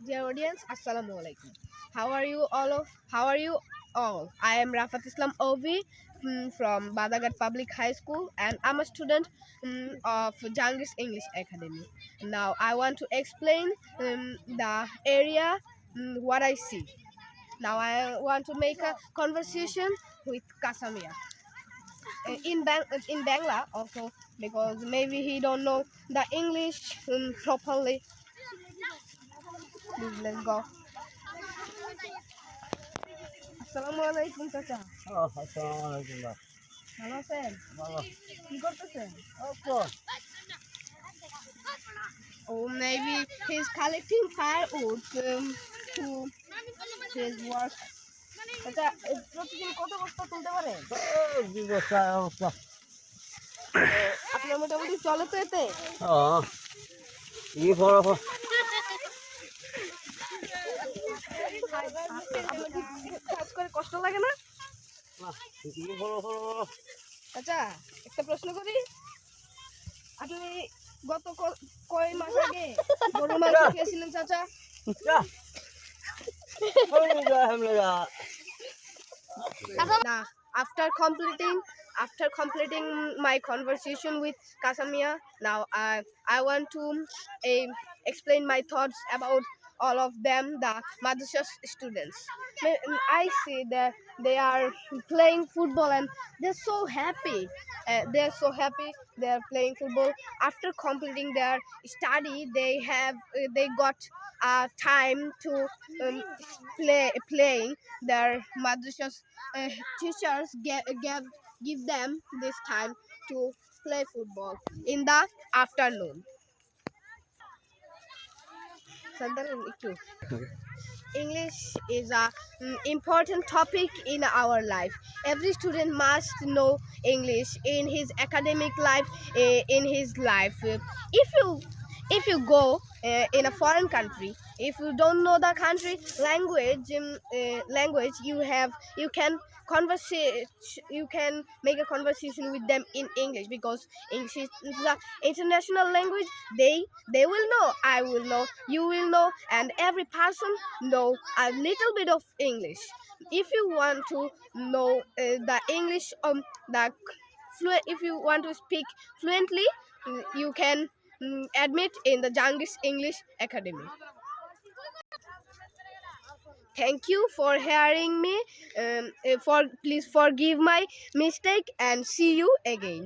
Dear audience, Assalamu alaikum. How are you all? I am Rafat Islam Ovi from Badagat Public High School, and I'm a student of Jangis English Academy. Now I want to explain the area what I see. Now I want to make a conversation with Kasamia in Bangla also, because maybe he don't know the English properly. Please, let's go. আসসালামু আলাইকুম চাচা। আসসালামু আলাইকুম ভাই। ভালো আছেন? ভালো। কি করতেছেন? এই তো Oh, maybe he's collecting firewood to his work. চাচা, প্রতিদিন কত বস্তা তুলতে পারেন? কি বস্তা অবস্থা? আপনার মোটামুটি চলে তো এতে? ই বড় কাজ করে কষ্ট লাগে না? ই বড় বড়। চাচা, একটা প্রশ্ন করি। আপনি গত কয় মাস আগে গরুর মাংস খেয়েছিলেন চাচা? Now, after completing my conversation with Kasamia, now I want to explain my thoughts about all of them, the madrasa students. I see that they are playing football and they're so happy. They are playing football. After completing their study, they got time to playing. Their madrasa's teachers give them this time to play football in the afternoon. English is a important topic in our life. Every student must know English in his academic life, in his life. If you go in a foreign country, if you don't know the country language, you can make a conversation with them in English, because English is the international language. They will know, I will know, you will know, and every person know a little bit of English. If you want to know the English, if you want to speak fluently, you can admit in the Jangis English Academy. Thank you for hearing me. Please forgive my mistake and see you again.